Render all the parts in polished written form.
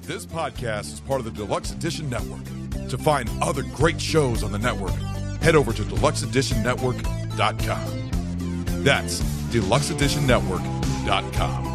This podcast is part of the Deluxe Edition Network. To find other great shows on the network, head over to deluxeeditionnetwork.com. That's deluxeeditionnetwork.com.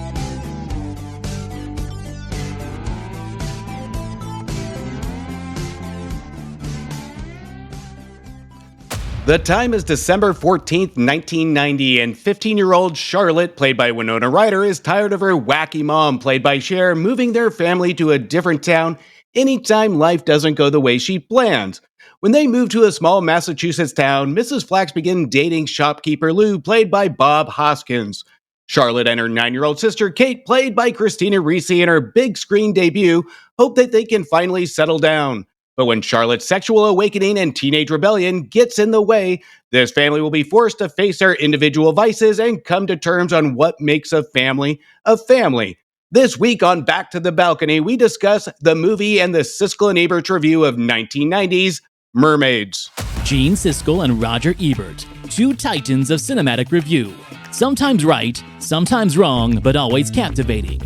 The time is December 14th, 1990, and 15-year-old Charlotte, played by Winona Ryder, is tired of her wacky mom, played by Cher, moving their family to a different town anytime life doesn't go the way she planned. When they move to a small Massachusetts town, Mrs. Flax begins dating shopkeeper Lou, played by Bob Hoskins. Charlotte and her 9-year-old sister Kate, played by Christina Ricci, in her big screen debut, hope that they can finally settle down. But when Charlotte's sexual awakening and teenage rebellion gets in the way, this family will be forced to face their individual vices and come to terms on what makes a family a family. This week on Back to the Balcony, we discuss the movie and the Siskel and Ebert review of 1990's Mermaids. Gene Siskel and Roger Ebert, two titans of cinematic review. Sometimes right, sometimes wrong, but always captivating.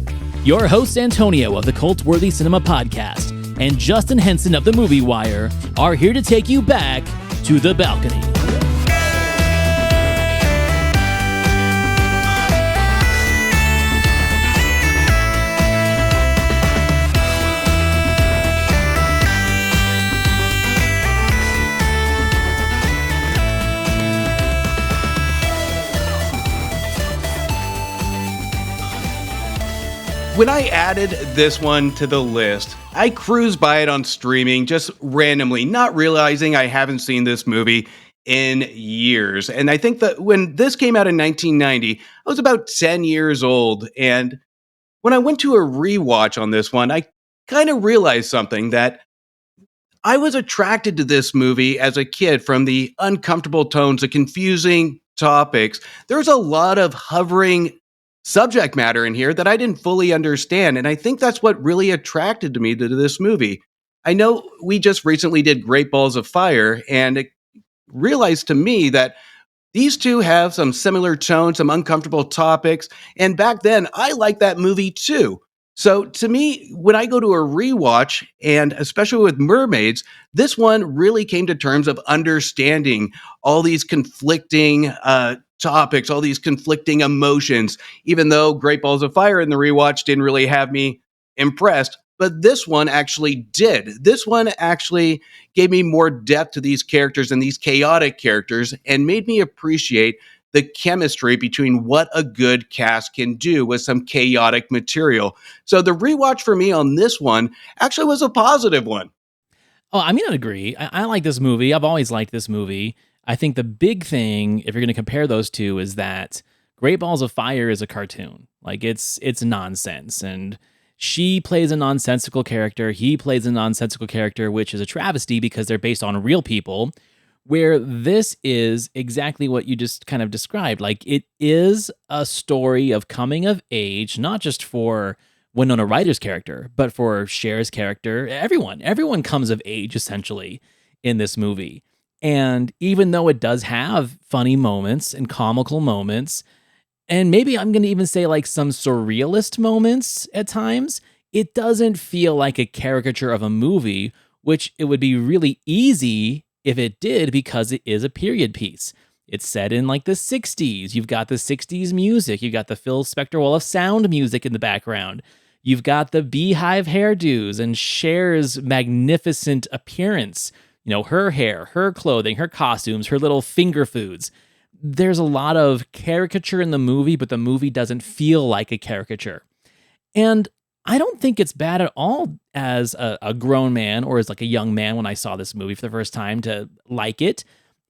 Your hosts Antonio of the Cult-Worthy Cinema Podcast and Justin Henson of the Movie Wire are here to take you back to the balcony. When I added this one to the list, I cruised by it on streaming just randomly, not realizing I haven't seen this movie in years. And I think that when this came out in 1990, I was about 10 years old. And when I went to a rewatch on this one, I kind of realized something, that I was attracted to this movie as a kid from the uncomfortable tones, the confusing topics. There's a lot of hovering subject matter in here that I didn't fully understand. And I think that's what really attracted me to this movie. I know we just recently did Great Balls of Fire, and it realized to me that these two have some similar tones, some uncomfortable topics. And back then, I liked that movie too. So to me, when I go to a rewatch, and especially with Mermaids, this one really came to terms of understanding all these conflicting topics, all these conflicting emotions, even though Great Balls of Fire in the rewatch didn't really have me impressed. But this one actually did. This one actually gave me more depth to these characters and these chaotic characters, and made me appreciate the chemistry between what a good cast can do with some chaotic material. So the rewatch for me on this one actually was a positive one. Oh, I agree. I like this movie. I've always liked this movie. I think the big thing, if you're going to compare those two, is that Great Balls of Fire is a cartoon. Like, it's nonsense. And she plays a nonsensical character. He plays a nonsensical character, which is a travesty because they're based on real people. Where this is exactly what you just kind of described. Like, it is a story of coming of age, not just for Winona Ryder's character, but for Cher's character. Everyone comes of age, essentially, in this movie. And even though it does have funny moments and comical moments, and maybe I'm going to even say like some surrealist moments at times, it doesn't feel like a caricature of a movie, which it would be really easy if it did, because it is a period piece. It's set in like the 60s. You've got the 60s music. You've got the Phil Spector Wall of Sound music in the background. You've got the beehive hairdos and Cher's magnificent appearance. You know, her hair, her clothing, her costumes, her little finger foods. There's a lot of caricature in the movie, but the movie doesn't feel like a caricature. And I don't think it's bad at all as a grown man or as like a young man when I saw this movie for the first time to like it.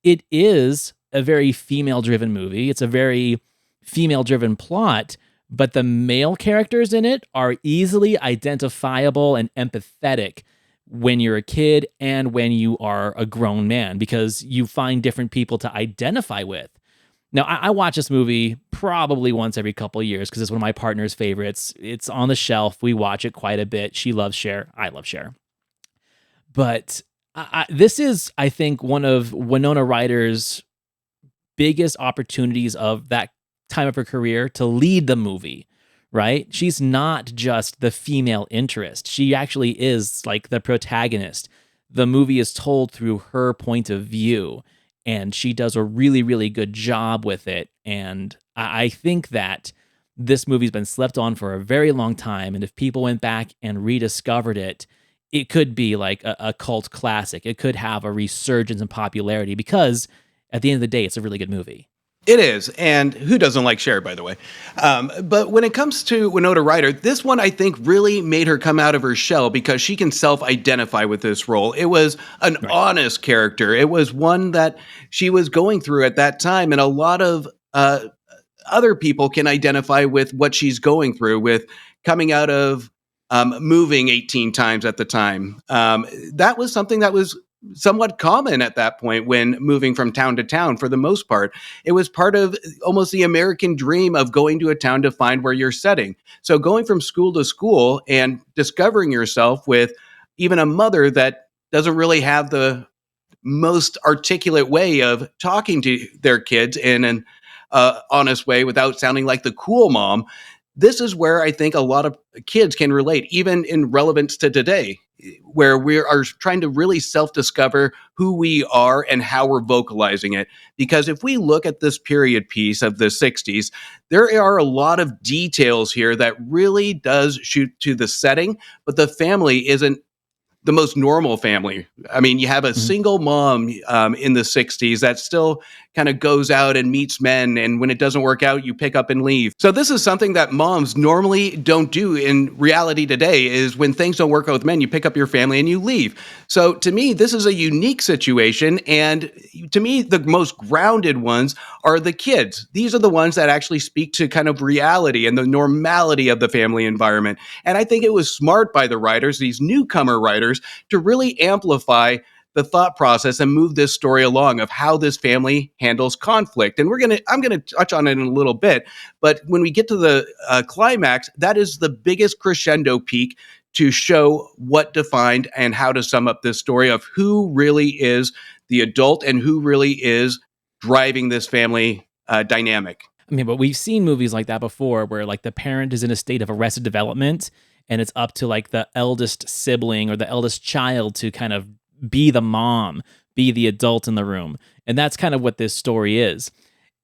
It is a very female-driven movie. It's a very female-driven plot, but the male characters in it are easily identifiable and empathetic when you're a kid and when you are a grown man, because you find different people to identify with. Now, I watch this movie probably once every couple of years because it's one of my partner's favorites. It's on the shelf. We watch it quite a bit. She loves Cher. I love Cher. But this is, I think, one of Winona Ryder's biggest opportunities of that time of her career to lead the movie, right? She's not just the female interest. She actually is like the protagonist. The movie is told through her point of view, and she does a really, really good job with it. And I think that this movie's been slept on for a very long time. And if people went back and rediscovered it, it could be like a cult classic. It could have a resurgence in popularity because at the end of the day, it's a really good movie. It is, and who doesn't like Cher, by the way? But when it comes to Winona Ryder, this one I think really made her come out of her shell because she can self-identify with this role. It was an honest character. It was one that she was going through at that time, and a lot of other people can identify with what she's going through with coming out of moving 18 times at the time. That was something that was somewhat common at that point when moving from town to town for the most part. It was part of almost the American dream of going to a town to find where you're setting. So going from school to school and discovering yourself with even a mother that doesn't really have the most articulate way of talking to their kids in an honest way without sounding like the cool mom. This is where I think a lot of kids can relate, even in relevance to today, where we are trying to really self-discover who we are and how we're vocalizing it. Because if we look at this period piece of the 60s, there are a lot of details here that really does shoot to the setting, but the family isn't the most normal family. I mean, you have a single mom in the 60s that still kind of goes out and meets men, and when it doesn't work out, you pick up and leave. So this is something that moms normally don't do in reality today, is when things don't work out with men, you pick up your family and you leave. So to me, this is a unique situation, and to me, the most grounded ones are the kids. These are the ones that actually speak to kind of reality and the normality of the family environment. And I think it was smart by the writers, these newcomer writers, to really amplify the thought process and move this story along of how this family handles conflict. And I'm gonna touch on it in a little bit, but when we get to the climax, that is the biggest crescendo peak to show what defined and how to sum up this story of who really is the adult and who really is driving this family dynamic. I mean, but we've seen movies like that before where like the parent is in a state of arrested development and it's up to like the eldest sibling or the eldest child to kind of be the mom, be the adult in the room. And that's kind of what this story is.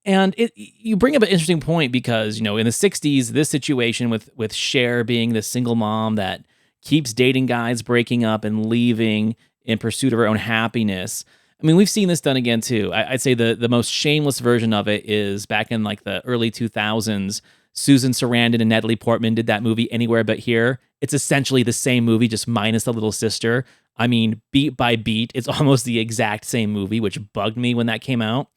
And you bring up an interesting point because, you know, in the 60s, this situation with Cher being the single mom that keeps dating guys, breaking up and leaving in pursuit of her own happiness. I mean, we've seen this done again too. I'd say the most shameless version of it is back in like the early 2000s. Susan Sarandon and Natalie Portman did that movie Anywhere But Here. It's essentially the same movie, just minus the little sister. I mean, beat by beat, it's almost the exact same movie, which bugged me when that came out.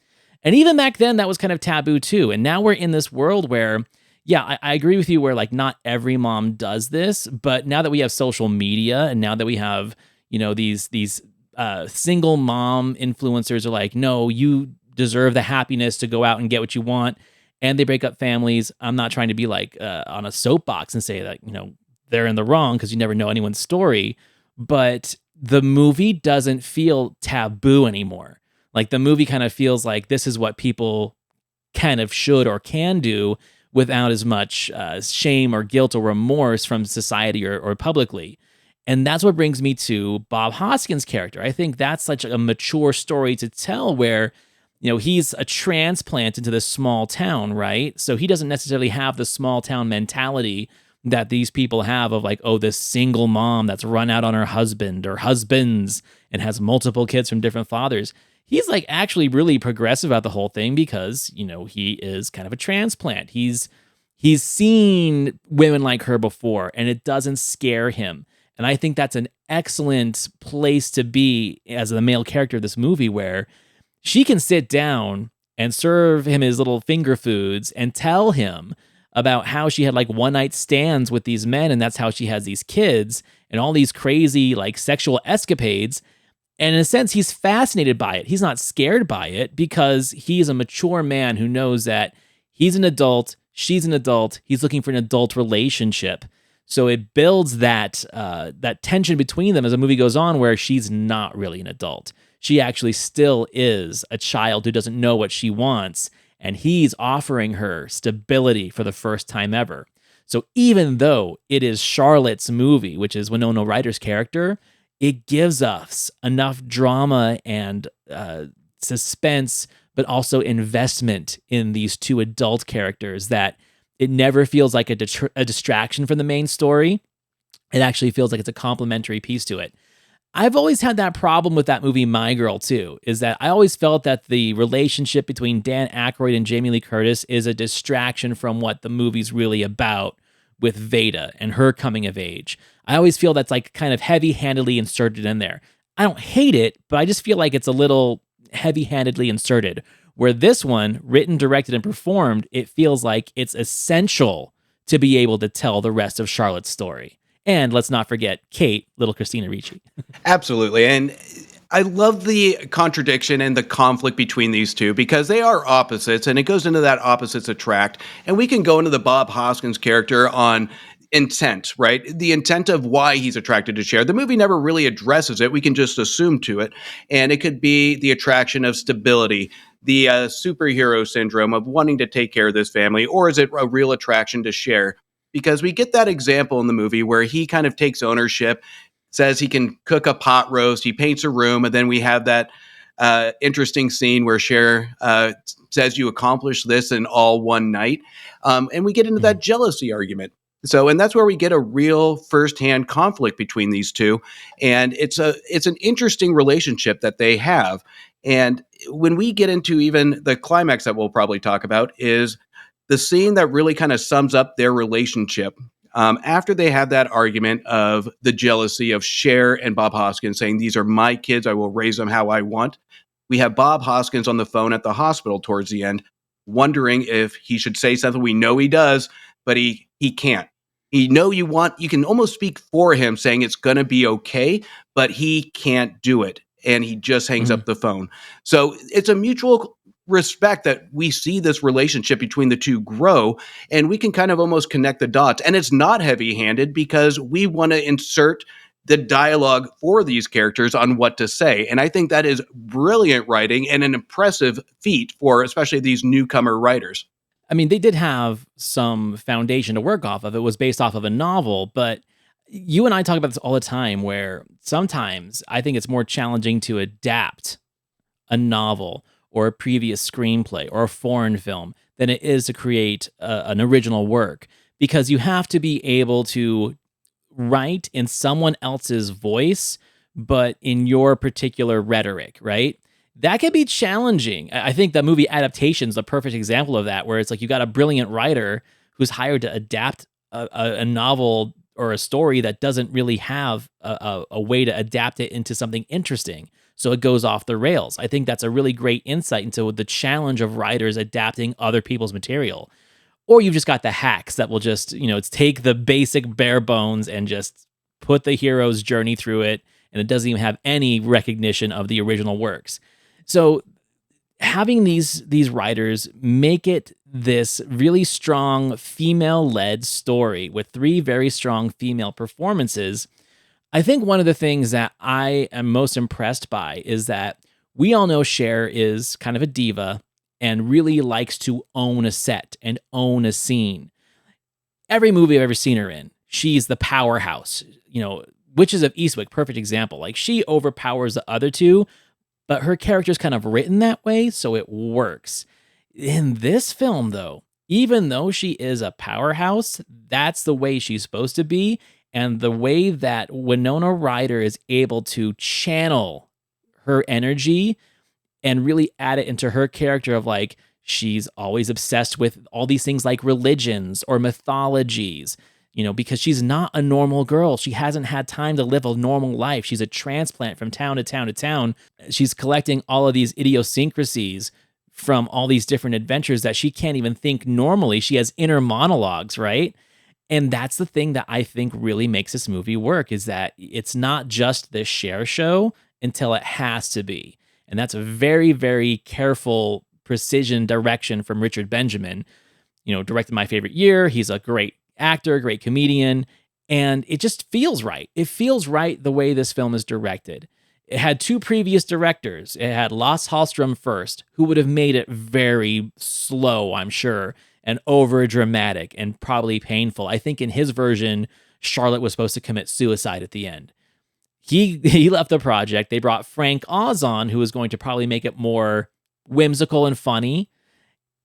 And even back then, that was kind of taboo too. And now we're in this world where, yeah, I agree with you where like not every mom does this, but now that we have social media and now that we have, you know, these single mom influencers are like, no, you deserve the happiness to go out and get what you want. And they break up families. I'm not trying to be like on a soapbox and say that, you know, they're in the wrong because you never know anyone's story. But the movie doesn't feel taboo anymore. Like the movie kind of feels like this is what people kind of should or can do without as much shame or guilt or remorse from society or publicly. And that's what brings me to Bob Hoskins' character. I think that's such a mature story to tell where, you know, he's a transplant into this small town, right? So he doesn't necessarily have the small town mentality that these people have of like, oh, this single mom that's run out on her husband or husbands and has multiple kids from different fathers. He's like actually really progressive about the whole thing because, you know, he is kind of a transplant. He's seen women like her before and it doesn't scare him. And I think that's an excellent place to be as the male character of this movie where she can sit down and serve him his little finger foods and tell him about how she had like one night stands with these men and that's how she has these kids and all these crazy like sexual escapades. And in a sense, he's fascinated by it. He's not scared by it because he's a mature man who knows that he's an adult, she's an adult, he's looking for an adult relationship. So it builds that tension between them as the movie goes on where she's not really an adult. She actually still is a child who doesn't know what she wants, and he's offering her stability for the first time ever. So even though it is Charlotte's movie, which is Winona Ryder's character, it gives us enough drama and suspense, but also investment in these two adult characters that it never feels like a distraction from the main story. It actually feels like it's a complementary piece to it. I've always had that problem with that movie, My Girl, too, is that I always felt that the relationship between Dan Aykroyd and Jamie Lee Curtis is a distraction from what the movie's really about with Veda and her coming of age. I always feel that's like kind of heavy-handedly inserted in there. I don't hate it, but I just feel like it's a little heavy-handedly inserted. Where this one, written, directed, and performed, it feels like it's essential to be able to tell the rest of Charlotte's story. And let's not forget Kate, little Christina Ricci. Absolutely. And I love the contradiction and the conflict between these two because they are opposites, and it goes into that opposites attract. And we can go into the Bob Hoskins character on intent, right? The intent of why he's attracted to Cher. The movie never really addresses it. We can just assume to it. And it could be the attraction of stability, the superhero syndrome of wanting to take care of this family, or is it a real attraction to Cher? Because we get that example in the movie where he kind of takes ownership, says he can cook a pot roast, he paints a room, and then we have that interesting scene where Cher says you accomplished this in all one night. And we get into that jealousy argument. So, and that's where we get a real firsthand conflict between these two. And it's an interesting relationship that they have. And when we get into even the climax that we'll probably talk about is the scene that really kind of sums up their relationship. After they have that argument of the jealousy of Cher and Bob Hoskins saying, these are my kids, I will raise them how I want. We have Bob Hoskins on the phone at the hospital towards the end, wondering if he should say something. We know he does, but he can't. You can almost speak for him saying it's going to be okay, but he can't do it. And he just hangs up the phone. So it's a mutual respect that we see this relationship between the two grow, and we can kind of almost connect the dots. And it's not heavy-handed because we want to insert the dialogue for these characters on what to say. And I think that is brilliant writing and an impressive feat for especially these newcomer writers. I mean, they did have some foundation to work off of. It was based off of a novel, but you and I talk about this all the time where sometimes I think it's more challenging to adapt a novel or a previous screenplay or a foreign film than it is to create an original work, because you have to be able to write in someone else's voice, but in your particular rhetoric, right? That can be challenging. I think the movie adaptation is the perfect example of that, where it's like you got a brilliant writer who's hired to adapt a novel or a story that doesn't really have a way to adapt it into something interesting. So it goes off the rails. I think that's a really great insight into the challenge of writers adapting other people's material. Or you've just got the hacks that will just, it's take the basic bare bones and just put the hero's journey through it, and it doesn't even have any recognition of the original works. So having these writers make it this really strong female-led story with 3 very strong female performances, I think one of the things that I am most impressed by is that we all know Cher is kind of a diva and really likes to own a set and own a scene. Every movie I've ever seen her in, she's the powerhouse. Witches of Eastwick, perfect example. Like, she overpowers the other two, but her character's kind of written that way, so it works. In this film, though, even though she is a powerhouse, that's the way she's supposed to be. And the way that Winona Ryder is able to channel her energy and really add it into her character of like, she's always obsessed with all these things like religions or mythologies, because she's not a normal girl. She hasn't had time to live a normal life. She's a transplant from town to town to town. She's collecting all of these idiosyncrasies from all these different adventures that she can't even think normally. She has inner monologues, right? And that's the thing that I think really makes this movie work, is that it's not just the Cher show until it has to be. And that's a very, very careful precision direction from Richard Benjamin. Directed My Favorite Year. He's a great actor, great comedian, and it just feels right. It feels right the way this film is directed. It had 2 previous directors. It had Lasse Hallström first, who would have made it very slow, I'm sure, and over dramatic and probably painful. I think in his version, Charlotte was supposed to commit suicide at the end. He left the project. They brought Frank Oz on, who was going to probably make it more whimsical and funny.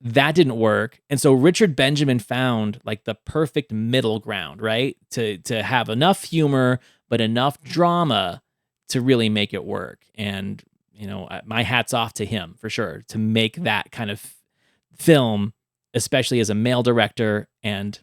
That didn't work. And so Richard Benjamin found like the perfect middle ground, right? To have enough humor, but enough drama to really make it work. And, my hat's off to him for sure to make that kind of film, especially as a male director and,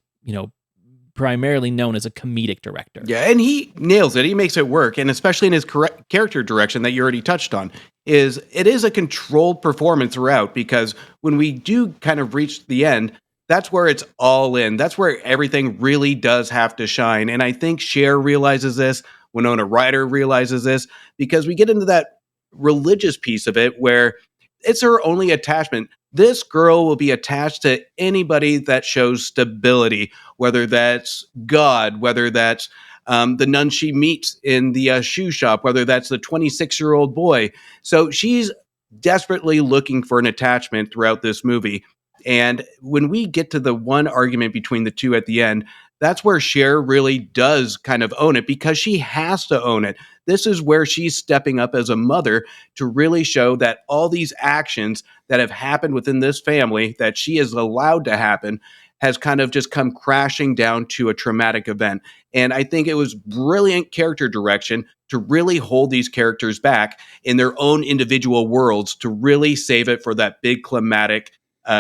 primarily known as a comedic director. Yeah, and he nails it. He makes it work, and especially in his character direction that you already touched on, it is a controlled performance throughout, because when we do kind of reach the end, that's where it's all in. That's where everything really does have to shine. And I think Cher realizes this, Winona Ryder realizes this, because we get into that religious piece of it where it's her only attachment. This girl will be attached to anybody that shows stability, whether that's God, whether that's the nun she meets in the shoe shop, whether that's the 26-year-old boy. So she's desperately looking for an attachment throughout this movie. And when we get to the one argument between the two at the end, that's where Cher really does kind of own it, because she has to own it. This is where she's stepping up as a mother to really show that all these actions that have happened within this family that she is allowed to happen has kind of just come crashing down to a traumatic event. And I think it was brilliant character direction to really hold these characters back in their own individual worlds to really save it for that big climatic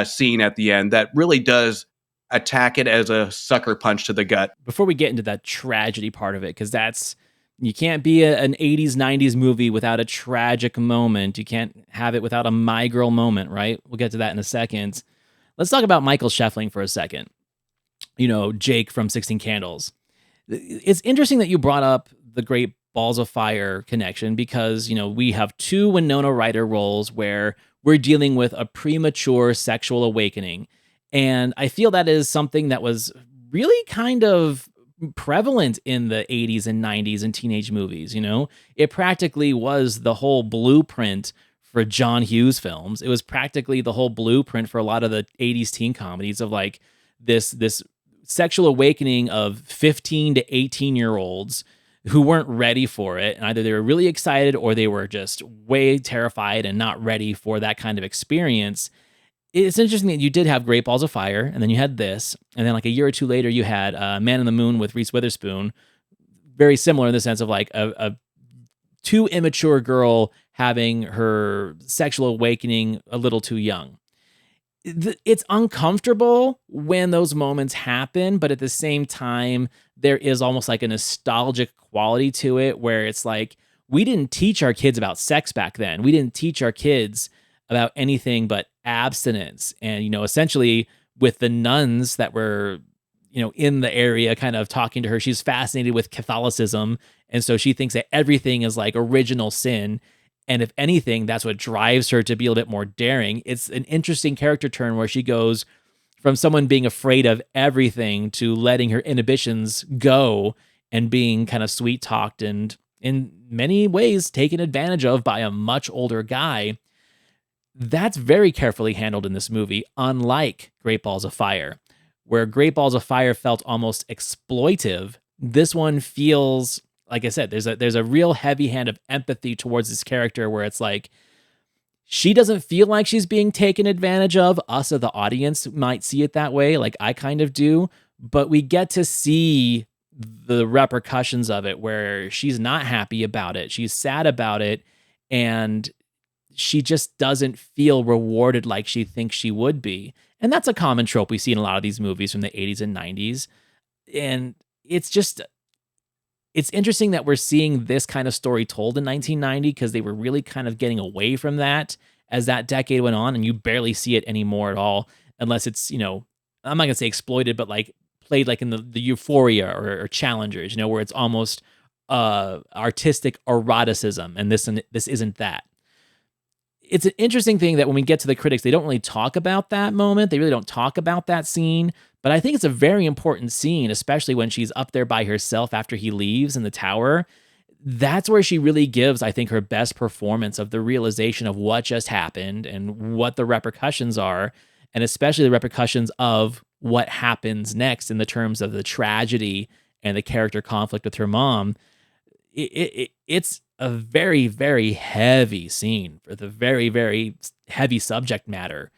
scene at the end that really does attack it as a sucker punch to the gut. Before we get into that tragedy part of it, because you can't be an 80s, 90s movie without a tragic moment. You can't have it without a My Girl moment, right? We'll get to that in a second. Let's talk about Michael Scheffling for a second. Jake from 16 Candles. It's interesting that you brought up the Great Balls of Fire connection, because, we have two Winona Ryder roles where we're dealing with a premature sexual awakening. And I feel that is something that was really kind of prevalent in the 80s and 90s in teenage movies. It practically was the whole blueprint for John Hughes films. It was practically the whole blueprint for a lot of the 80s teen comedies of like this sexual awakening of 15 to 18-year-olds who weren't ready for it. And either they were really excited or they were just way terrified and not ready for that kind of experience. It's interesting that you did have Great Balls of Fire, and then you had this, and then like a year or two later, you had Man in the Moon with Reese Witherspoon. Very similar in the sense of like a too immature girl having her sexual awakening a little too young. It's uncomfortable when those moments happen, but at the same time, there is almost like a nostalgic quality to it where it's like, we didn't teach our kids about sex back then. We didn't teach our kids about anything but abstinence. And, essentially with the nuns that were, in the area kind of talking to her, she's fascinated with Catholicism. And so she thinks that everything is like original sin. And if anything, that's what drives her to be a little bit more daring. It's an interesting character turn where she goes from someone being afraid of everything to letting her inhibitions go and being kind of sweet talked and in many ways taken advantage of by a much older guy. That's very carefully handled in this movie, unlike Great Balls of Fire, where Great Balls of Fire felt almost exploitive. This one feels, like I said, there's a real heavy hand of empathy towards this character where it's like, she doesn't feel like she's being taken advantage of. Us as the audience might see it that way, like I kind of do, but we get to see the repercussions of it where she's not happy about it. She's sad about it. And she just doesn't feel rewarded like she thinks she would be. And that's a common trope we see in a lot of these movies from the 80s and 90s. And it's interesting that we're seeing this kind of story told in 1990 because they were really kind of getting away from that as that decade went on, and you barely see it anymore at all unless it's, I'm not going to say exploited, but like played like in the Euphoria or Challengers, where it's almost artistic eroticism, and this isn't that. It's an interesting thing that when we get to the critics, they don't really talk about that moment. They really don't talk about that scene. But I think it's a very important scene, especially when she's up there by herself after he leaves in the tower. That's where she really gives, I think, her best performance of the realization of what just happened and what the repercussions are. and especially the repercussions of what happens next in the terms of the tragedy and the character conflict with her mom. It's a very, very heavy scene for the very, very heavy subject matter,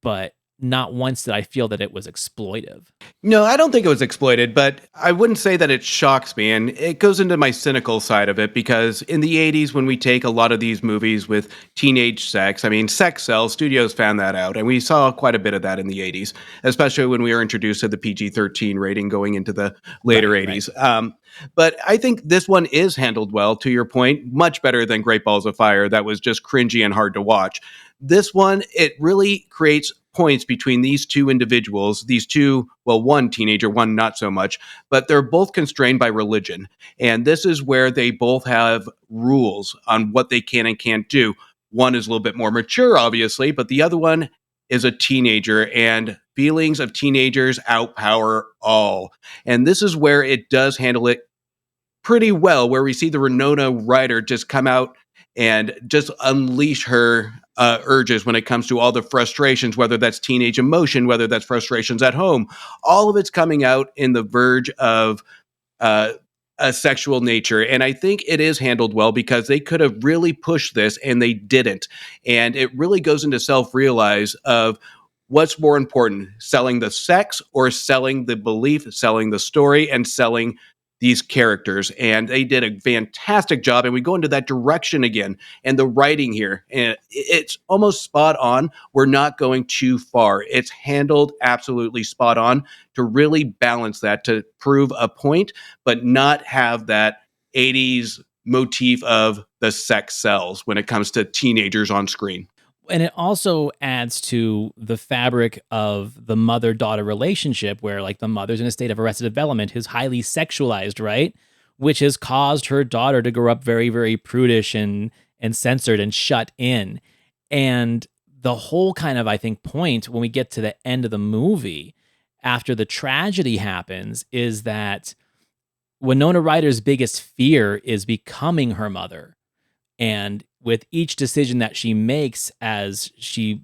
but not once did I feel that it was exploitive. No, I don't think it was exploited, but I wouldn't say that it shocks me. And it goes into my cynical side of it because in the 80s, when we take a lot of these movies with teenage sex, I mean, sex sells, studios found that out. And we saw quite a bit of that in the 80s, especially when we were introduced to the PG-13 rating going into the later Right, 80s. But I think this one is handled well, to your point, much better than Great Balls of Fire. That was just cringy and hard to watch. This one, it really creates points between these two individuals, these two, well, one teenager, one not so much, but they're both constrained by religion. And this is where they both have rules on what they can and can't do. One is a little bit more mature, obviously, but the other one is a teenager, and feelings of teenagers outpower all. And this is where it does handle it pretty well, where we see the Winona Ryder just come out and just unleash her urges when it comes to all the frustrations, whether that's teenage emotion, whether that's frustrations at home. All of it's coming out in the verge of uh, a sexual nature. And I think it is handled well because they could have really pushed this and they didn't. And it really goes into self-realize of what's more important, selling the sex or selling the belief, selling the story, and selling these characters. And they did a fantastic job. And we go into that direction again. And the writing here, and it's almost spot on. We're not going too far. It's handled absolutely spot on to really balance that, to prove a point, but not have that 80s motif of the sex sells when it comes to teenagers on screen. And it also adds to the fabric of the mother-daughter relationship where like the mother's in a state of arrested development, is highly sexualized, right? Which has caused her daughter to grow up very, very prudish and censored and shut in. And the whole kind of, I think, point when we get to the end of the movie, after the tragedy happens, is that Winona Ryder's biggest fear is becoming her mother. And with each decision that she makes as she,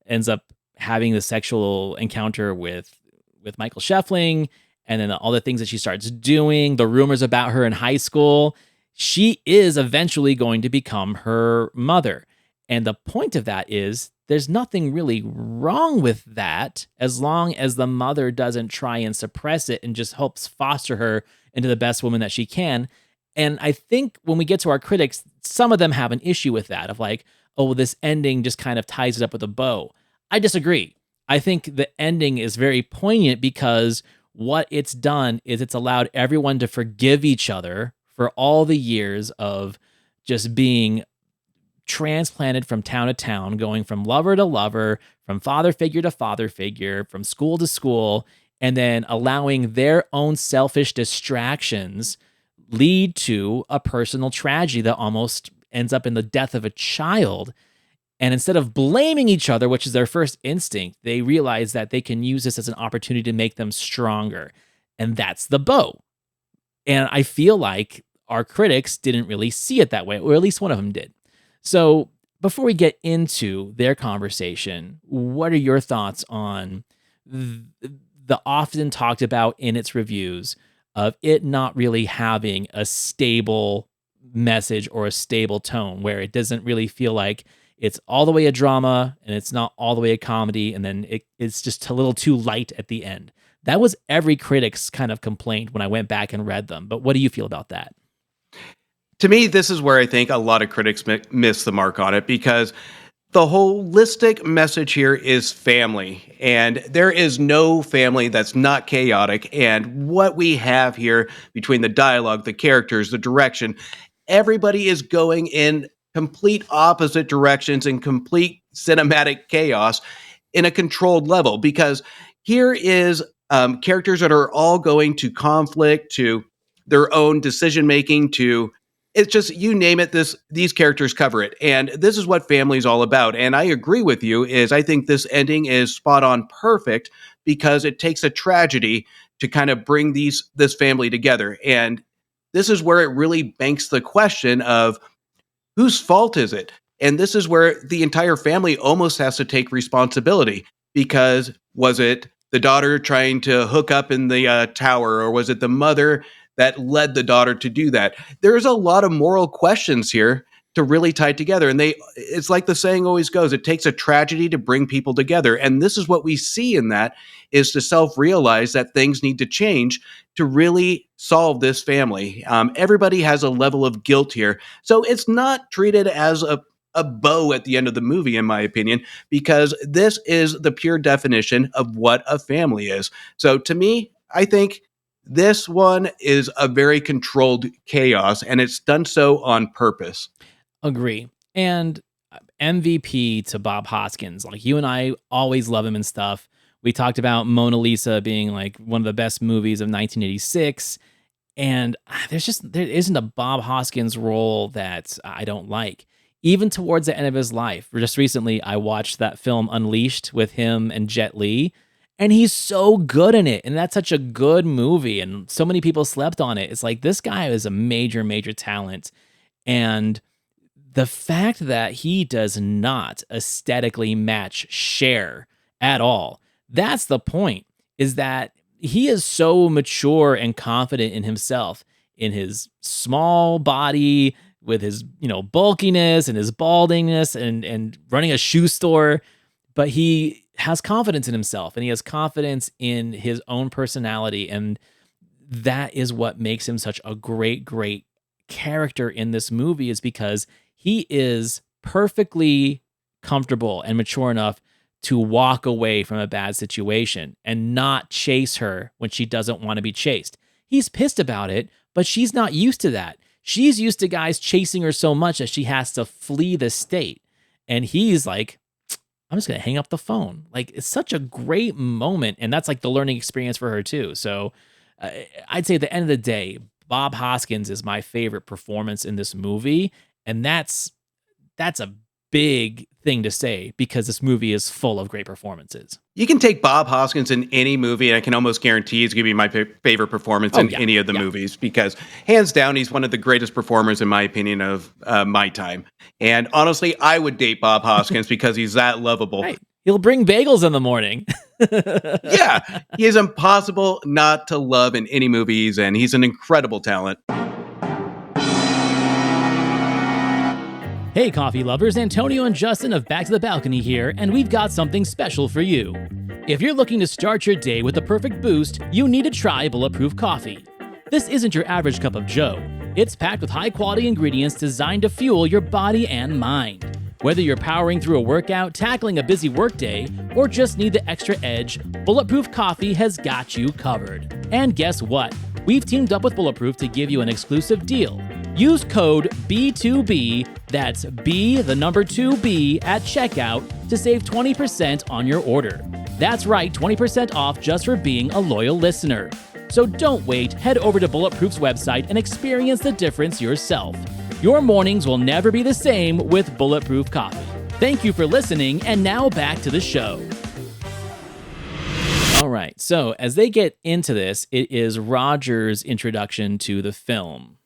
ends up having the sexual encounter with Michael Scheffling, and then all the things that she starts doing, the rumors about her in high school, she is eventually going to become her mother. And the point of that is there's nothing really wrong with that as long as the mother doesn't try and suppress it and just helps foster her into the best woman that she can. And I think when we get to our critics, some of them have an issue with that of like, oh, this ending just kind of ties it up with a bow. I disagree. I think the ending is very poignant because what it's done is it's allowed everyone to forgive each other for all the years of just being transplanted from town to town, going from lover to lover, from father figure to father figure, from school to school, and then allowing their own selfish distractions lead to a personal tragedy that almost ends up in the death of a child. And instead of blaming each other, which is their first instinct, they realize that they can use this as an opportunity to make them stronger. And that's the bow. And I feel like our critics didn't really see it that way, or at least one of them did. So before we get into their conversation, what are your thoughts on the often talked about in its reviews of it not really having a stable message or a stable tone, where it doesn't really feel like it's all the way a drama and it's not all the way a comedy, and then it's just a little too light at the end? That was every critic's kind of complaint when I went back and read them. But what do you feel about that? To me, this is where I think a lot of critics miss the mark on it, because the holistic message here is family, and there is no family that's not chaotic. And what we have here between the dialogue, the characters, the direction, everybody is going in complete opposite directions and complete cinematic chaos in a controlled level, because here is characters that are all going to conflict, to their own decision making, to it's just, you name it, these characters cover it. And this is what family is all about. And I agree with you, is I think this ending is spot on perfect, because it takes a tragedy to kind of bring this family together. And this is where it really banks the question of whose fault is it? And this is where the entire family almost has to take responsibility, because was it the daughter trying to hook up in the tower, or was it the mother that led the daughter to do that? There's a lot of moral questions here to really tie together. And it's like the saying always goes, it takes a tragedy to bring people together. And this is what we see in that, is to self-realize that things need to change to really solve this family. Everybody has a level of guilt here. So it's not treated as a bow at the end of the movie, in my opinion, because this is the pure definition of what a family is. So to me, I think this one is a very controlled chaos, and it's done so on purpose. Agree. And MVP to Bob Hoskins. Like, you and I always love him and stuff. We talked about Mona Lisa being like one of the best movies of 1986. And there isn't a Bob Hoskins role that I don't like. Even towards the end of his life. Just recently, I watched that film Unleashed with him and Jet Li, and he's so good in it. And that's such a good movie, and so many people slept on it. It's like, this guy is a major, major talent. And the fact that he does not aesthetically match Cher at all, that's the point, is that he is so mature and confident in himself, in his small body, with his, bulkiness and his baldingness and running a shoe store. But he has confidence in himself, and he has confidence in his own personality. And that is what makes him such a great, great character in this movie, is because he is perfectly comfortable and mature enough to walk away from a bad situation and not chase her when she doesn't want to be chased. He's pissed about it, but she's not used to that. She's used to guys chasing her so much that she has to flee the state. And he's like, I'm just going to hang up the phone. Like, it's such a great moment. And that's like the learning experience for her too. So I'd say at the end of the day, Bob Hoskins is my favorite performance in this movie. And that's a big thing to say, because this movie is full of great performances. You can take Bob Hoskins in any movie, and I can almost guarantee he's going to be my favorite performance in any of the movies, because hands down, he's one of the greatest performers, in my opinion, of my time. And honestly, I would date Bob Hoskins because he's that lovable. Right. He'll bring bagels in the morning. Yeah, he is impossible not to love in any movies, and he's an incredible talent. Hey, coffee lovers, Antonio and Justin of Back to the Balcony here, and we've got something special for you. If you're looking to start your day with a perfect boost, you need to try Bulletproof Coffee. This isn't your average cup of joe. It's packed with high-quality ingredients designed to fuel your body and mind. Whether you're powering through a workout, tackling a busy workday, or just need the extra edge, Bulletproof Coffee has got you covered. And guess what? We've teamed up with Bulletproof to give you an exclusive deal. Use code B2B, that's B, the number 2B, at checkout to save 20% on your order. That's right, 20% off just for being a loyal listener. So don't wait, head over to Bulletproof's website and experience the difference yourself. Your mornings will never be the same with Bulletproof Coffee. Thank you for listening, and now back to the show. All right, so as they get into this, it is Roger's introduction to the film.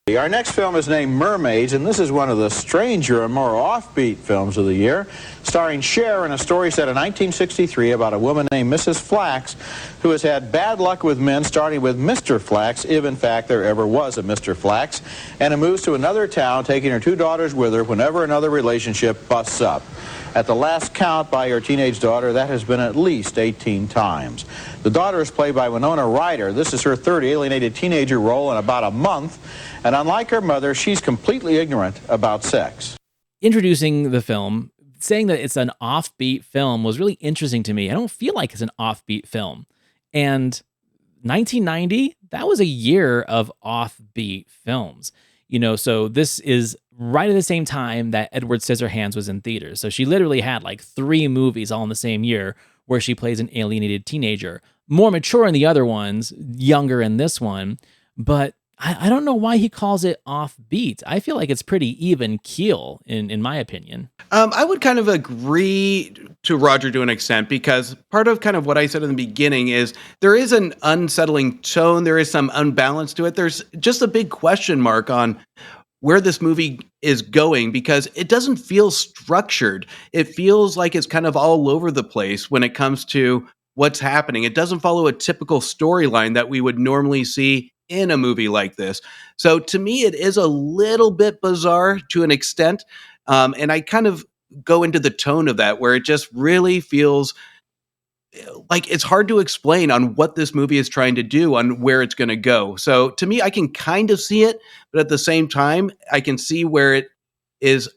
Our next film is named Mermaids, and this is one of the stranger and more offbeat films of the year, starring Cher in a story set in 1963 about a woman named Mrs. Flax who has had bad luck with men, starting with Mr. Flax, if in fact there ever was a Mr. Flax, and who moves to another town, taking her 2 daughters with her whenever another relationship busts up. At the last count by her teenage daughter, that has been at least 18 times. The daughter is played by Winona Ryder. This is her third alienated teenager role in about a month, and unlike her mother, she's completely ignorant about sex. Introducing the film, saying that it's an offbeat film was really interesting to me. I don't feel like it's an offbeat film. And 1990, that was a year of offbeat films. So this is right at the same time that Edward Scissorhands was in theaters. So she literally had like 3 movies all in the same year where she plays an alienated teenager. More mature in the other ones, younger in this one. But I don't know why he calls it offbeat. I feel like it's pretty even keel, in my opinion. I would kind of agree to Roger to an extent, because part of kind of what I said in the beginning is there is an unsettling tone. There is some unbalance to it. There's just a big question mark on where this movie is going, because it doesn't feel structured. It feels like it's kind of all over the place when it comes to what's happening. It doesn't follow a typical storyline that we would normally see in a movie like this. So to me, it is a little bit bizarre to an extent. And I kind of go into the tone of that, where it just really feels like it's hard to explain on what this movie is trying to do, on where it's going to go. So to me, I can kind of see it, but at the same time, I can see where it is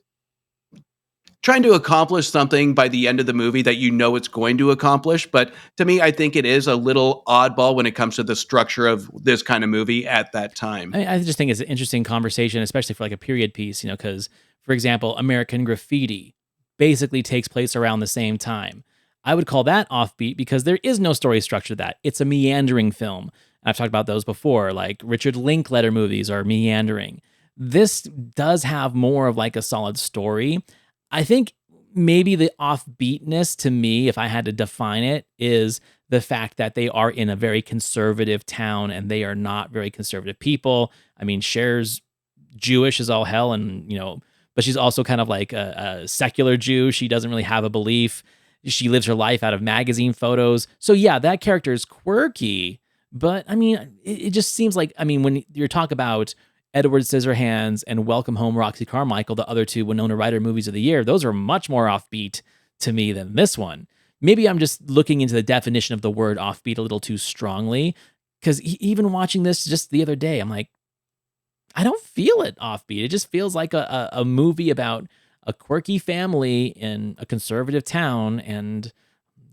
trying to accomplish something by the end of the movie that you know it's going to accomplish. But to me, I think it is a little oddball when it comes to the structure of this kind of movie at that time. I just think it's an interesting conversation, especially for like a period piece, because, for example, American Graffiti basically takes place around the same time. I would call that offbeat because there is no story structure to that. It's a meandering film. I've talked about those before, like Richard Linklater movies are meandering. This does have more of like a solid story. I think maybe the offbeatness to me, if I had to define it, is the fact that they are in a very conservative town and they are not very conservative people. I mean, Cher's Jewish as all hell, and but she's also kind of like a secular Jew. She doesn't really have a belief. She lives her life out of magazine photos. So yeah, that character is quirky, but I mean, it just seems like, when you talk about Edward Scissorhands and Welcome Home, Roxy Carmichael, the other two Winona Ryder movies of the year, those are much more offbeat to me than this one. Maybe I'm just looking into the definition of the word offbeat a little too strongly, because even watching this just the other day, I'm like, I don't feel it offbeat. It just feels like a movie about a quirky family in a conservative town and,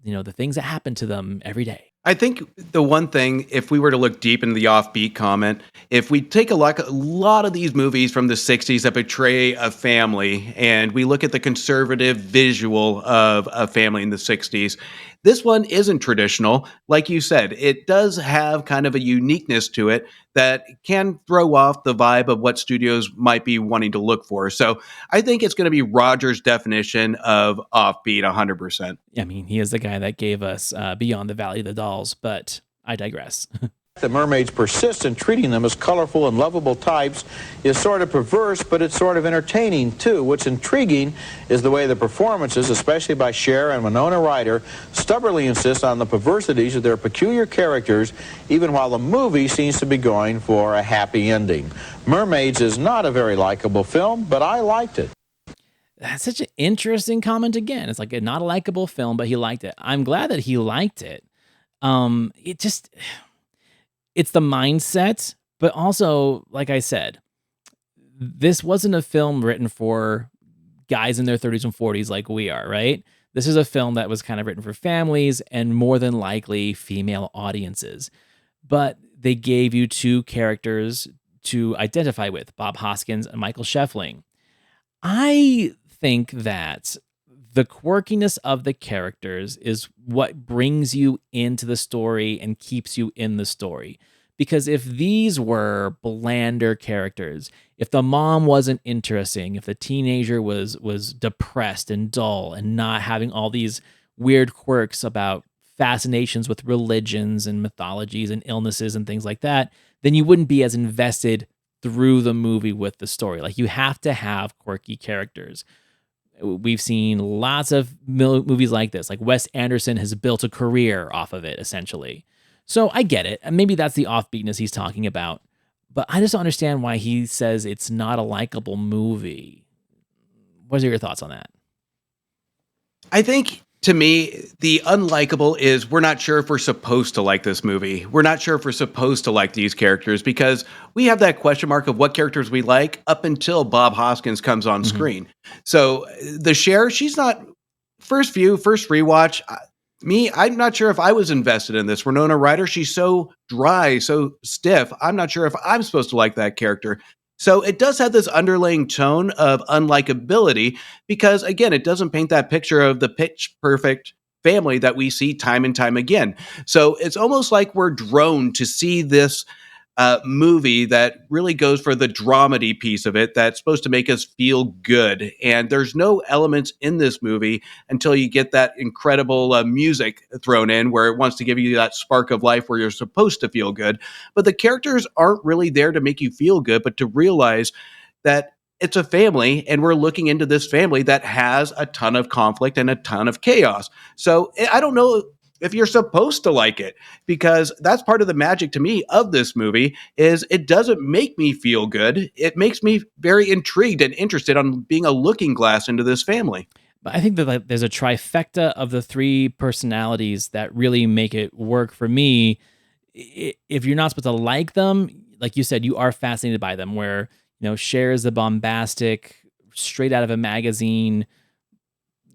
the things that happen to them every day. I think the one thing, if we were to look deep into the offbeat comment, if we take a lot of these movies from the 60s that portray a family, and we look at the conservative visual of a family in the 60s, this one isn't traditional. Like you said, it does have kind of a uniqueness to it that can throw off the vibe of what studios might be wanting to look for. So I think it's going to be Roger's definition of offbeat 100%. I mean, he is the guy that gave us Beyond the Valley of the Dolls, but I digress. The mermaids persist in treating them as colorful and lovable types is sort of perverse, but it's sort of entertaining too. What's intriguing is the way the performances, especially by Cher and Winona Ryder, stubbornly insist on the perversities of their peculiar characters, even while the movie seems to be going for a happy ending. Mermaids is not a very likable film, but I liked it. That's such an interesting comment again. It's like not a likable film, but he liked it. I'm glad that he liked it. It's the mindset, but also, like I said, this wasn't a film written for guys in their 30s and 40s like we are, right? This is a film that was kind of written for families and more than likely female audiences. But they gave you two characters to identify with, Bob Hoskins and Michael Scheffling. I think that the quirkiness of the characters is what brings you into the story and keeps you in the story. Because if these were blander characters, if the mom wasn't interesting, if the teenager was depressed and dull and not having all these weird quirks about fascinations with religions and mythologies and illnesses and things like that, then you wouldn't be as invested through the movie with the story. Like, you have to have quirky characters. We've seen lots of movies like this. Like, Wes Anderson has built a career off of it, essentially. So I get it. And maybe that's the offbeatness he's talking about. But I just don't understand why he says it's not a likable movie. What are your thoughts on that? I think, to me, the unlikable is we're not sure if we're supposed to like this movie. We're not sure if we're supposed to like these characters, because we have that question mark of what characters we like up until Bob Hoskins comes on screen. So the Cher, she's not, first rewatch, I'm not sure if I was invested in this. Winona Ryder, she's so dry, so stiff. I'm not sure if I'm supposed to like that character. So it does have this underlying tone of unlikability because, again, it doesn't paint that picture of the pitch perfect family that we see time and time again. So it's almost like we're drawn to see this movie that really goes for the dramedy piece of it that's supposed to make us feel good. And there's no elements in this movie until you get that incredible music thrown in where it wants to give you that spark of life where you're supposed to feel good. But the characters aren't really there to make you feel good, but to realize that it's a family, and we're looking into this family that has a ton of conflict and a ton of chaos. So I don't know if you're supposed to like it, because that's part of the magic to me of this movie is it doesn't make me feel good. It makes me very intrigued and interested on being a looking glass into this family. But I think that like, there's a trifecta of the three personalities that really make it work for me. If you're not supposed to like them, like you said, you are fascinated by them, where, Cher is the bombastic, straight out of a magazine,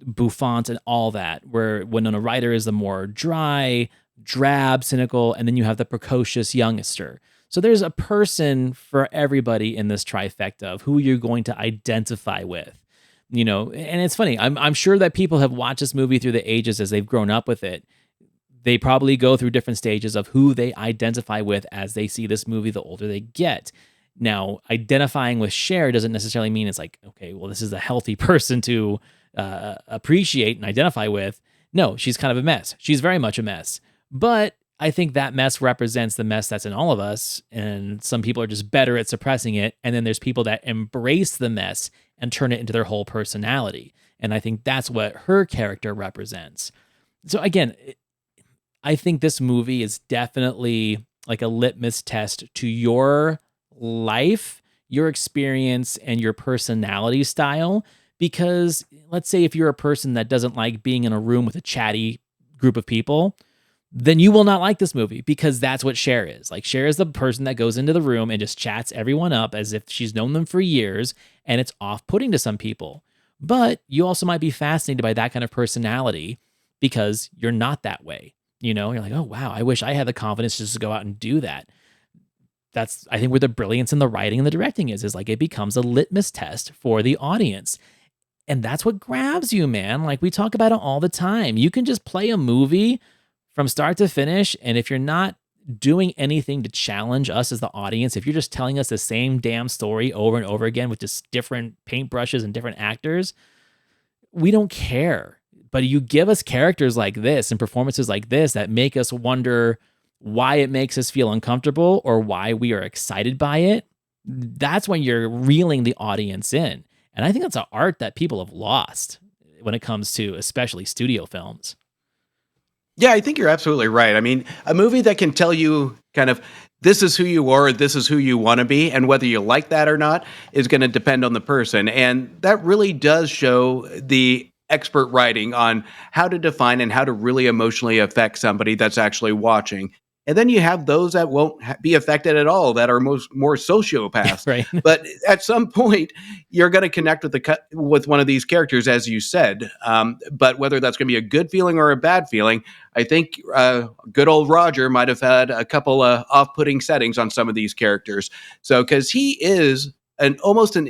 bouffant and all that, where Winona Ryder is the more dry, drab, cynical, and then you have the precocious youngster. So there's a person for everybody in this trifecta of who you're going to identify with. And it's funny. I'm sure that people have watched this movie through the ages as they've grown up with it. They probably go through different stages of who they identify with as they see this movie the older they get. Now, identifying with Cher doesn't necessarily mean it's like, okay, well, this is a healthy person to appreciate and identify with. No, she's kind of a mess. She's very much a mess. But I think that mess represents the mess that's in all of us. And some people are just better at suppressing it. And then there's people that embrace the mess and turn it into their whole personality. And I think that's what her character represents. So again, I think this movie is definitely like a litmus test to your life, your experience, and your personality style. Because let's say if you're a person that doesn't like being in a room with a chatty group of people, then you will not like this movie, because that's what Cher is. Like, Cher is the person that goes into the room and just chats everyone up as if she's known them for years, and it's off-putting to some people. But you also might be fascinated by that kind of personality because you're not that way. You're like, oh, wow, I wish I had the confidence just to go out and do that. That's, I think, where the brilliance in the writing and the directing is like it becomes a litmus test for the audience. And that's what grabs you, man. Like, we talk about it all the time. You can just play a movie from start to finish, and if you're not doing anything to challenge us as the audience, if you're just telling us the same damn story over and over again with just different paintbrushes and different actors, we don't care. But you give us characters like this and performances like this that make us wonder why it makes us feel uncomfortable or why we are excited by it. That's when you're reeling the audience in. And I think that's an art that people have lost when it comes to especially studio films. Yeah, I think you're absolutely right. I mean, a movie that can tell you kind of this is who you are, this is who you want to be, and whether you like that or not is going to depend on the person. And that really does show the expert writing on how to define and how to really emotionally affect somebody that's actually watching. And then you have those that won't be affected at all, that are more sociopaths. Right. But at some point, you're going to connect with one of these characters, as you said. But whether that's going to be a good feeling or a bad feeling, I think good old Roger might have had a couple of off-putting settings on some of these characters. So, because he is almost an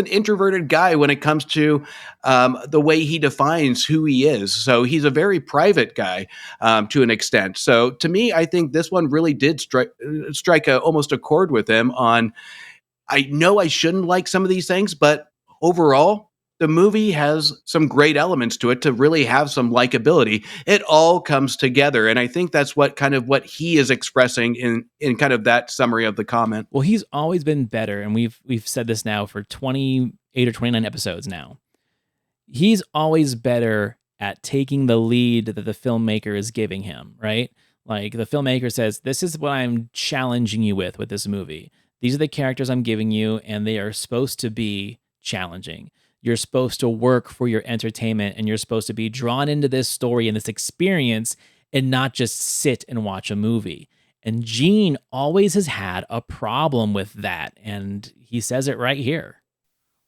introverted guy when it comes to the way he defines who he is. So he's a very private guy to an extent. So to me, I think this one really did strike almost a chord with him on, I know I shouldn't like some of these things, but overall, the movie has some great elements to it to really have some likability. It all comes together. And I think that's what he is expressing in kind of that summary of the comment. Well, he's always been better. And we've said this now for 28 or 29 episodes now. He's always better at taking the lead that the filmmaker is giving him, right? Like the filmmaker says, this is what I'm challenging you with this movie. These are the characters I'm giving you, and they are supposed to be challenging. You're supposed to work for your entertainment, and you're supposed to be drawn into this story and this experience and not just sit and watch a movie. And Gene always has had a problem with that, and he says it right here.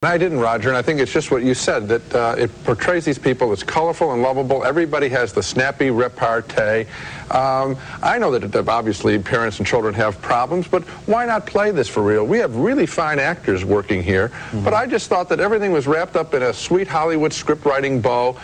I didn't, Roger, and I think it's just what you said, that it portrays these people as colorful and lovable. Everybody has the snappy repartee. I know that obviously parents and children have problems, but why not play this for real? We have really fine actors working here, but I just thought that everything was wrapped up in a sweet Hollywood script writing bow,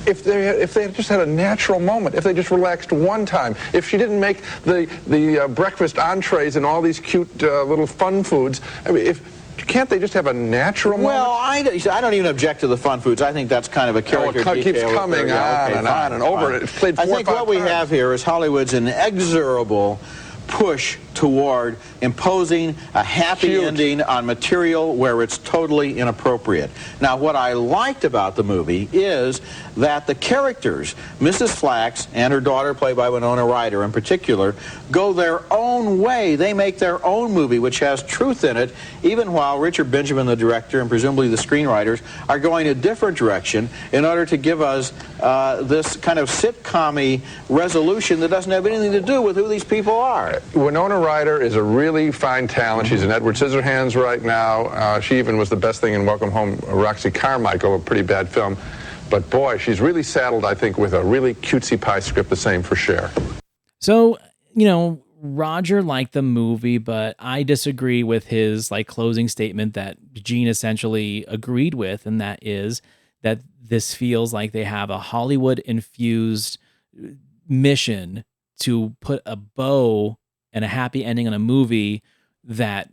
if they just had a natural moment, if they just relaxed one time, if she didn't make the breakfast entrees and all these cute little fun foods, I mean, can't they just have a natural moment? Well, I don't even object to the fun foods. I think that's kind of a character detail. It keeps coming on and over. It's played 4 or 5 I think what we times. have here is Hollywood's inexorable push toward imposing a happy Huge. ending on material where it's totally inappropriate. Now, what I liked about the movie is that the characters, Mrs. Flax and her daughter, played by Winona Ryder in particular, go their own way. They make their own movie, which has truth in it, even while Richard Benjamin, the director, and presumably the screenwriters, are going a different direction in order to give us this kind of sitcom-y resolution that doesn't have anything to do with who these people are. Winona Ryder is a really fine talent. She's in Edward Scissorhands right now. She even was the best thing in Welcome Home, Roxy Carmichael, a pretty bad film. But boy, she's really saddled, I think, with a really cutesy pie script, the same for Cher. So, Roger liked the movie, but I disagree with his closing statement that Gene essentially agreed with, and that is that this feels like they have a Hollywood-infused mission to put a bow and a happy ending on a movie that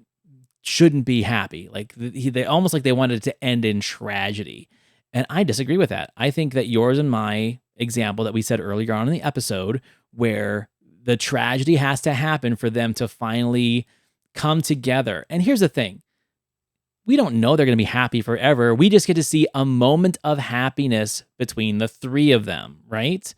shouldn't be happy. They almost like they wanted it to end in tragedy. And I disagree with that. I think that yours and my example that we said earlier on in the episode, where the tragedy has to happen for them to finally come together. And here's the thing. We don't know they're going to be happy forever. We just get to see a moment of happiness between the three of them, right?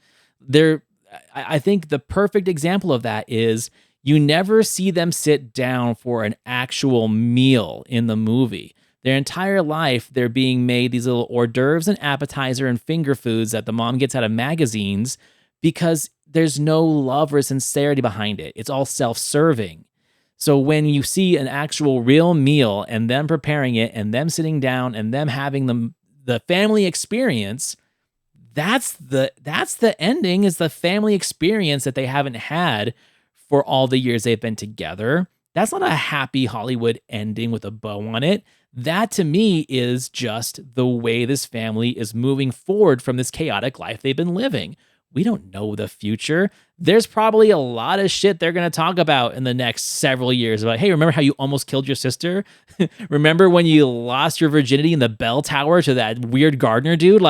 I think the perfect example of that is you never see them sit down for an actual meal in the movie. Their entire life, they're being made these little hors d'oeuvres and appetizer and finger foods that the mom gets out of magazines because there's no love or sincerity behind it. It's all self-serving. So when you see an actual real meal and them preparing it and them sitting down and them having the family experience, that's the ending, is the family experience that they haven't had for all the years they've been together. That's not a happy Hollywood ending with a bow on it. That to me is just the way this family is moving forward from this chaotic life they've been living. We don't know the future. There's probably a lot of shit they're going to talk about in the next several years about, hey, remember how you almost killed your sister? Remember when you lost your virginity in the bell tower to that weird gardener dude?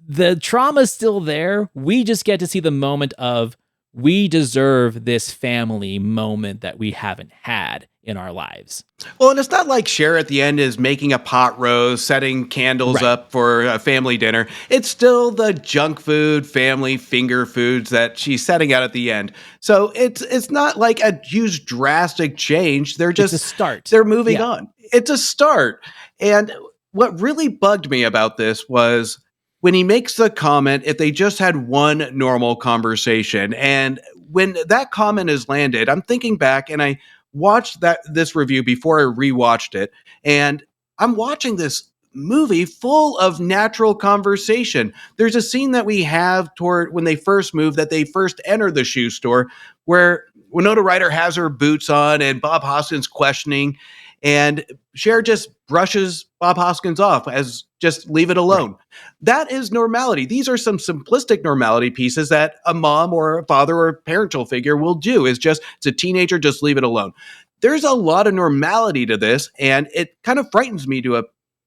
The trauma's still there. We just get to see the moment of, we deserve this family moment that we haven't had in our lives. Well, and it's not like Cher at the end is making a pot roast, setting candles up for a family dinner. It's still the junk food, family finger foods that she's setting out at the end. So it's not like a huge drastic change. They're just it's a start. They're moving on. It's a start. And what really bugged me about this was when he makes the comment, if they just had one normal conversation. And when that comment is landed, I'm thinking back, and I watched this review before I rewatched it, and I'm watching this movie full of natural conversation. There's a scene that we have toward when they first move, that they first enter the shoe store, where Winona Ryder has her boots on and Bob Hoskins questioning, and Cher just brushes Bob Hoskins off as just leave it alone. Right. That is normality. These are some simplistic normality pieces that a mom or a father or a parental figure will do. It's a teenager, just leave it alone. There's a lot of normality to this, and it kind of frightens me to a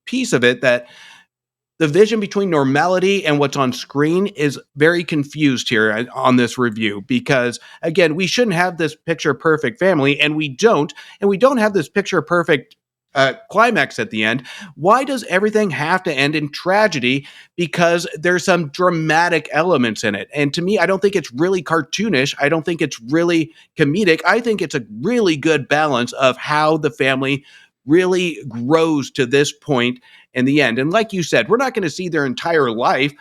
piece of it that the vision between normality and what's on screen is very confused here on this review, because again, we shouldn't have this picture perfect family, and we don't have this picture perfect climax at the end. Why does everything have to end in tragedy? Because there's some dramatic elements in it. And to me, I don't think it's really cartoonish. I don't think it's really comedic. I think it's a really good balance of how the family really grows to this point in the end. And like you said, we're not going to see their entire life.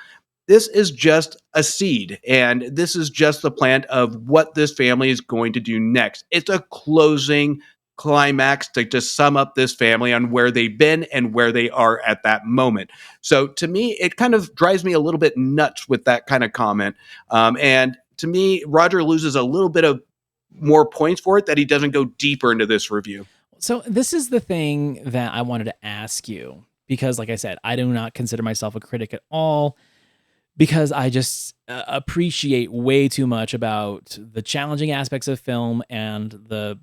This is just a seed, and this is just the plant of what this family is going to do next. It's a closing climax to sum up this family on where they've been and where they are at that moment. So to me, it kind of drives me a little bit nuts with that kind of comment. And to me, Roger loses a little bit of more points for it, that he doesn't go deeper into this review. So this is the thing that I wanted to ask you, because like I said, I do not consider myself a critic at all, because I just appreciate way too much about the challenging aspects of film and the,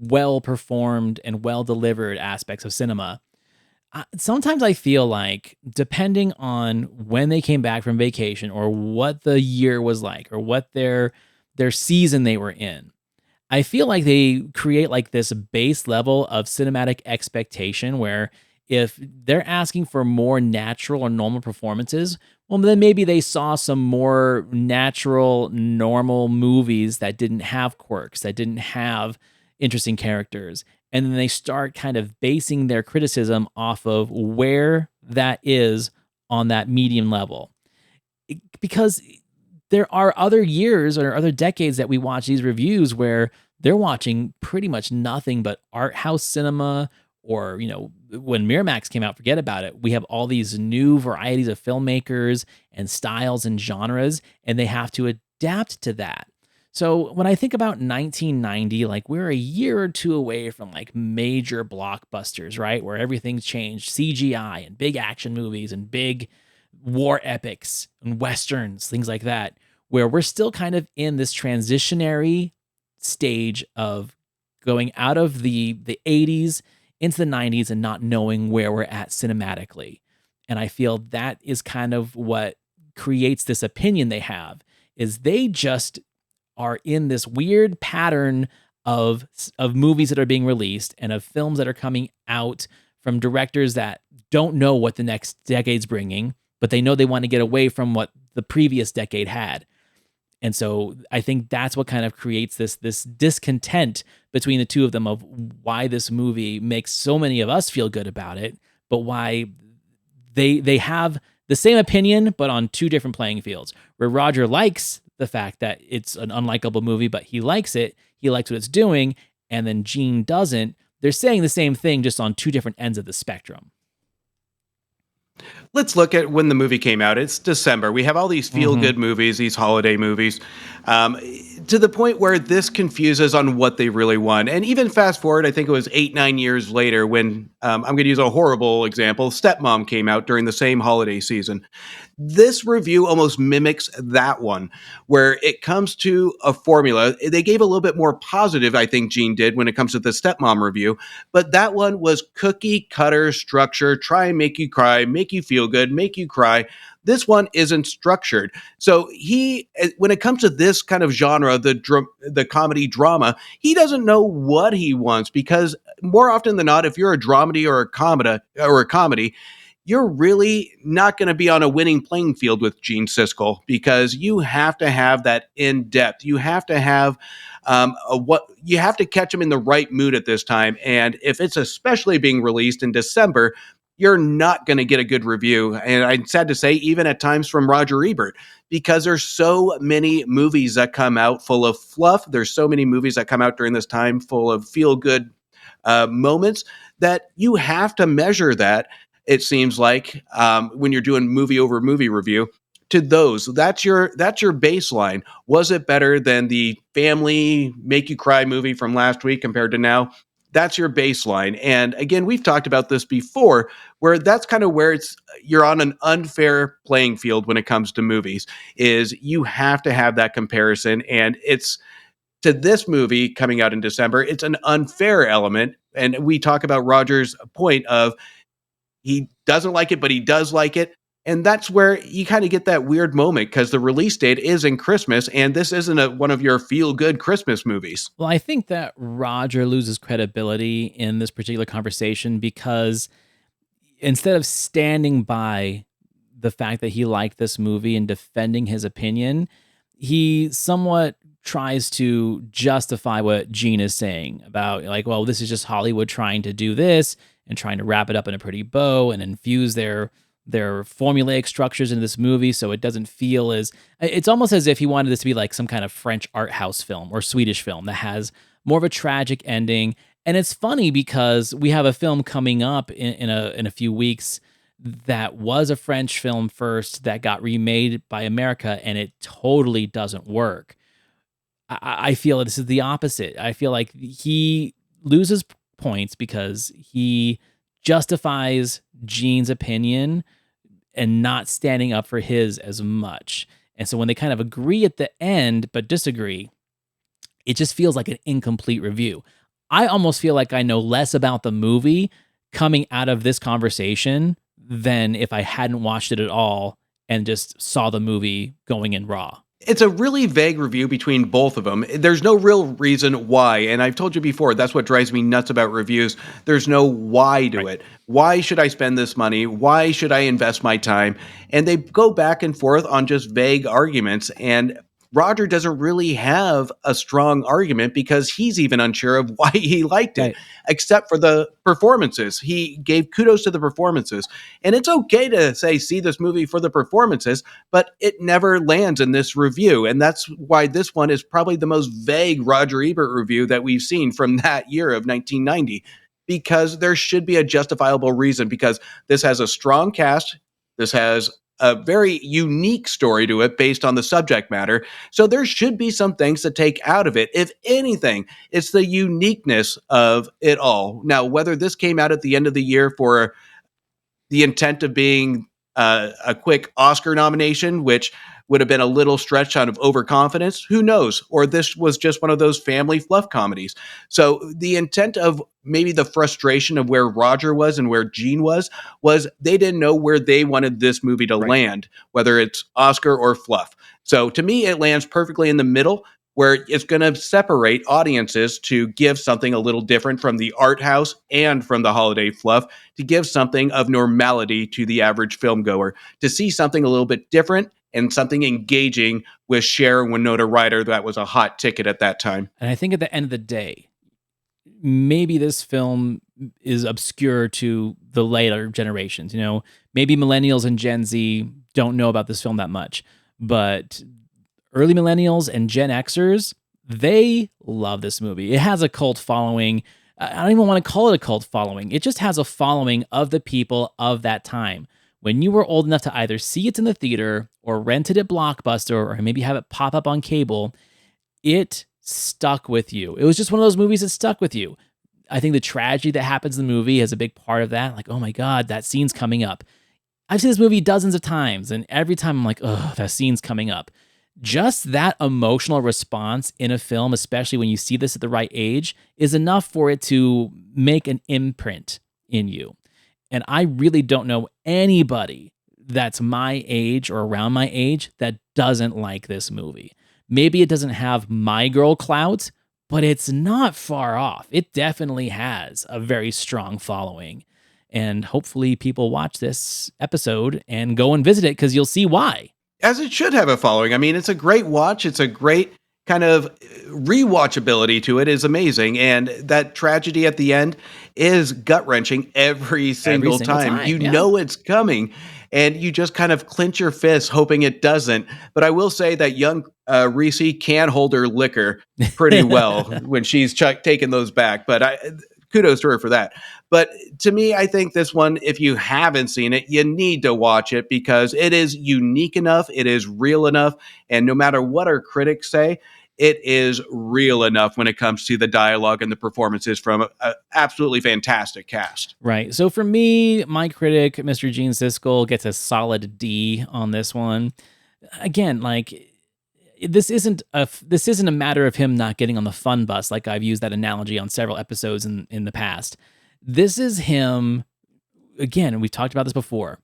well-performed and well-delivered aspects of cinema. Sometimes I feel like, depending on when they came back from vacation or what the year was like or what their season they were in, I feel like they create like this base level of cinematic expectation where if they're asking for more natural or normal performances, well, then maybe they saw some more natural, normal movies that didn't have quirks, that didn't have interesting characters. And then they start kind of basing their criticism off of where that is on that medium level. Because there are other years or other decades that we watch these reviews where they're watching pretty much nothing but art house cinema, or when Miramax came out, forget about it. We have all these new varieties of filmmakers and styles and genres, and they have to adapt to that. So when I think about 1990, like we're a year or two away from like major blockbusters, right? Where everything's changed, CGI and big action movies and big war epics and westerns, things like that, where we're still kind of in this transitionary stage of going out of the 80s into the 90s and not knowing where we're at cinematically. And I feel that is kind of what creates this opinion they have, is they just are in this weird pattern of movies that are being released and of films that are coming out from directors that don't know what the next decade's bringing, but they know they want to get away from what the previous decade had. And so I think that's what kind of creates this discontent between the two of them of why this movie makes so many of us feel good about it, but why they have the same opinion, but on two different playing fields. Where Roger likes the fact that it's an unlikable movie, but he likes it. He likes what it's doing. And then Gene doesn't. They're saying the same thing, just on two different ends of the spectrum. Let's look at when the movie came out. It's December. We have all these feel-good movies, these holiday movies, to the point where this confuses on what they really want. And even fast forward, I think it was 8-9 years later when, I'm going to use a horrible example, Stepmom came out during the same holiday season. This review almost mimics that one, where it comes to a formula. They gave a little bit more positive, I think Gene did, when it comes to the Stepmom review. But that one was cookie cutter structure, try and make you cry, make you feel good, make you cry. This one isn't structured. So when it comes to this kind of genre, the comedy drama, he doesn't know what he wants, because more often than not, if you're a dramedy or a comedy, you're really not going to be on a winning playing field with Gene Siskel, because you have to have that in depth. You have to have you have to catch him in the right mood at this time. And if it's especially being released in December, you're not going to get a good review. And I'm sad to say, even at times from Roger Ebert, because there's so many movies that come out full of fluff. There's so many movies that come out during this time full of feel-good moments, that you have to measure that, it seems like, when you're doing movie over movie review, to those. That's your baseline. Was it better than the family make you cry movie from last week compared to now? That's your baseline. And again, we've talked about this before, where that's kind of where you're on an unfair playing field when it comes to movies, is you have to have that comparison. And it's, to this movie coming out in December, it's an unfair element. And we talk about Roger's point of he doesn't like it, but he does like it. And that's where you kind of get that weird moment, because the release date is in Christmas, and this isn't one of your feel-good Christmas movies. Well, I think that Roger loses credibility in this particular conversation, because instead of standing by the fact that he liked this movie and defending his opinion, he somewhat tries to justify what Gene is saying about, like, well, this is just Hollywood trying to do this and trying to wrap it up in a pretty bow and infuse their formulaic structures into this movie, so it doesn't feel as... It's almost as if he wanted this to be like some kind of French art house film or Swedish film that has more of a tragic ending. And it's funny because we have a film coming up in a few weeks that was a French film first that got remade by America, and it totally doesn't work. I feel this is the opposite. I feel like he loses points because he justifies Gene's opinion and not standing up for his as much. And so when they kind of agree at the end but disagree, it just feels like an incomplete review. I almost feel like I know less about the movie coming out of this conversation than if I hadn't watched it at all and just saw the movie going in raw. It's a really vague review between both of them. There's no real reason why. And I've told you before, that's what drives me nuts about reviews. There's no why to it. Why should I spend this money? Why should I invest my time? And they go back and forth on just vague arguments. And Roger doesn't really have a strong argument because he's even unsure of why he liked it, Right. except for the performances. He gave kudos to the performances. And it's okay to say, see this movie for the performances, but it never lands in this review. And that's why this one is probably the most vague Roger Ebert review that we've seen from that year of 1990, because there should be a justifiable reason, because this has a strong cast. This has a very unique story to it based on the subject matter. So there should be some things to take out of it. If anything, it's the uniqueness of it all. Now, whether this came out at the end of the year for the intent of being a quick Oscar nomination, which would have been a little stretch out of overconfidence, who knows? Or this was just one of those family fluff comedies. So the intent of maybe the frustration of where Roger was and where Gene was they didn't know where they wanted this movie to land, whether it's Oscar or fluff. So to me, it lands perfectly in the middle, where it's going to separate audiences to give something a little different from the art house and from the holiday fluff, to give something of normality to the average film goer, to see something a little bit different and something engaging with Cher and Winona Ryder. That was a hot ticket at that time. And I think at the end of the day, maybe this film is obscure to the later generations. You know, maybe millennials and Gen Z don't know about this film that much, but early millennials and Gen Xers, they love this movie. It has a cult following. I don't even want to call it a cult following. It just has a following of the people of that time. When you were old enough to either see it in the theater or rent it at Blockbuster or maybe have it pop up on cable, it stuck with you. It was just one of those movies that stuck with you. I think the tragedy that happens in the movie is a big part of that. Like, oh my God, that scene's coming up. I've seen this movie dozens of times, and every time I'm like, oh, that scene's coming up. Just that emotional response in a film, especially when you see this at the right age, is enough for it to make an imprint in you. And I really don't know anybody that's my age or around my age that doesn't like this movie. Maybe it doesn't have my girl clout, but it's not far off. It definitely has a very strong following. And hopefully people watch this episode and go and visit it, because you'll see why. As it should have a following. I mean, it's a great watch. It's a great kind of rewatchability to it is amazing. And that tragedy at the end is gut-wrenching every single time. You know it's coming, and you just kind of clench your fists hoping it doesn't. But I will say that young Ricci can hold her liquor pretty well when she's taking those back. But kudos to her for that. But to me, I think this one, if you haven't seen it, you need to watch it, because it is unique enough, it is real enough, and no matter what our critics say, it is real enough when it comes to the dialogue and the performances from an absolutely fantastic cast. Right. So for me, my critic, Mr. Gene Siskel, gets a solid D on this one. Again, like, this isn't a matter of him not getting on the fun bus, like I've used that analogy on several episodes in the past. This is him, again, we've talked about this before,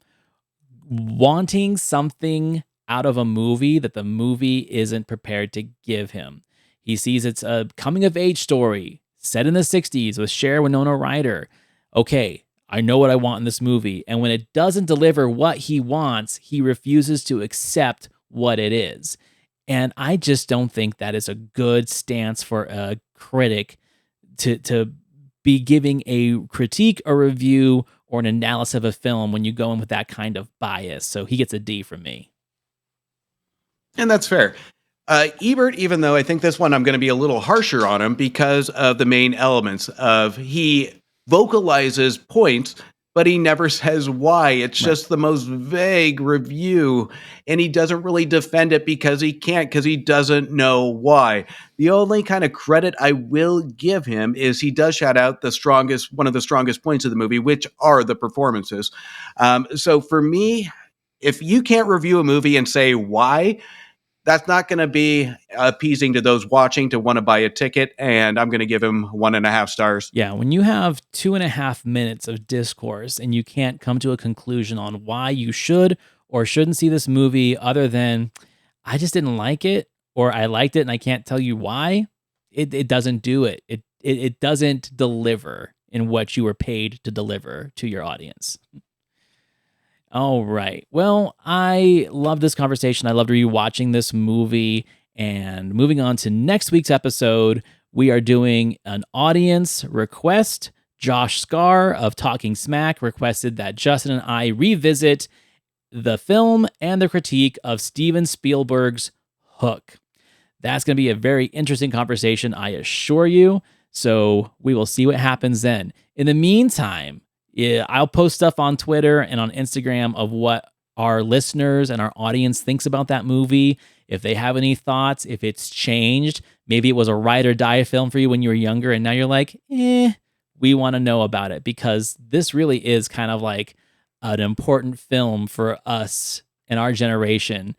wanting something out of a movie that the movie isn't prepared to give him. He sees it's a coming-of-age story set in the 60s with Cher, Winona Ryder. Okay, I know what I want in this movie. And when it doesn't deliver what he wants, he refuses to accept what it is. And I just don't think that is a good stance for a critic to be giving a critique, a review, or an analysis of a film when you go in with that kind of bias. So he gets a D from me. And that's fair. Ebert, even though I think this one I'm going to be a little harsher on him because of the main elements of he vocalizes points, but he never says why. It's just the most vague review, and he doesn't really defend it because he can't, because he doesn't know why. The only kind of credit I will give him is he does shout out one of the strongest points of the movie, which are the performances. So for me, if you can't review a movie and say why, that's not going to be appeasing to those watching to want to buy a ticket, and I'm going to give him 1.5 stars. Yeah, when you have 2.5 minutes of discourse and you can't come to a conclusion on why you should or shouldn't see this movie other than, I just didn't like it, or I liked it and I can't tell you why, it doesn't do it. It doesn't deliver in what you were paid to deliver to your audience. All right. Well, I love this conversation. I loved rewatching this movie. And moving on to next week's episode, we are doing an audience request. Josh Scar of Talking Smack requested that Justin and I revisit the film and the critique of Steven Spielberg's Hook. That's going to be a very interesting conversation, I assure you. So we will see what happens then. In the meantime, I'll post stuff on Twitter and on Instagram of what our listeners and our audience thinks about that movie. If they have any thoughts, if it's changed, maybe it was a ride or die film for you when you were younger and now you're like, we want to know about it, because this really is kind of like an important film for us and our generation.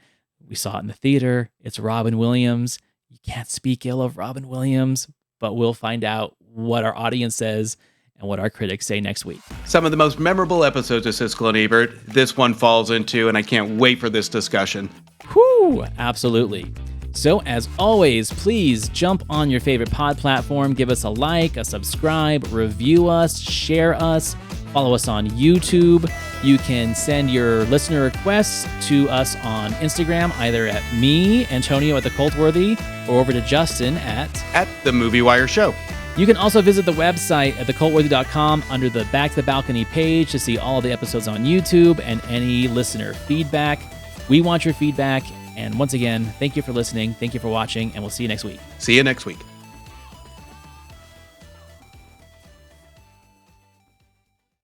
We saw it in the theater. It's Robin Williams. You can't speak ill of Robin Williams, but we'll find out what our audience says and what our critics say next week. Some of the most memorable episodes of Siskel and Ebert, this one falls into, and I can't wait for this discussion. Whew, absolutely. So as always, please jump on your favorite pod platform, give us a like, a subscribe, review us, share us, follow us on YouTube. You can send your listener requests to us on Instagram, either at me, Antonio at The Cultworthy, or over to Justin at The Movie Wire Show. You can also visit the website at thecultworthy.com under the Back to the Balcony page to see all of the episodes on YouTube and any listener feedback. We want your feedback. And once again, thank you for listening. Thank you for watching, and we'll see you next week. See you next week.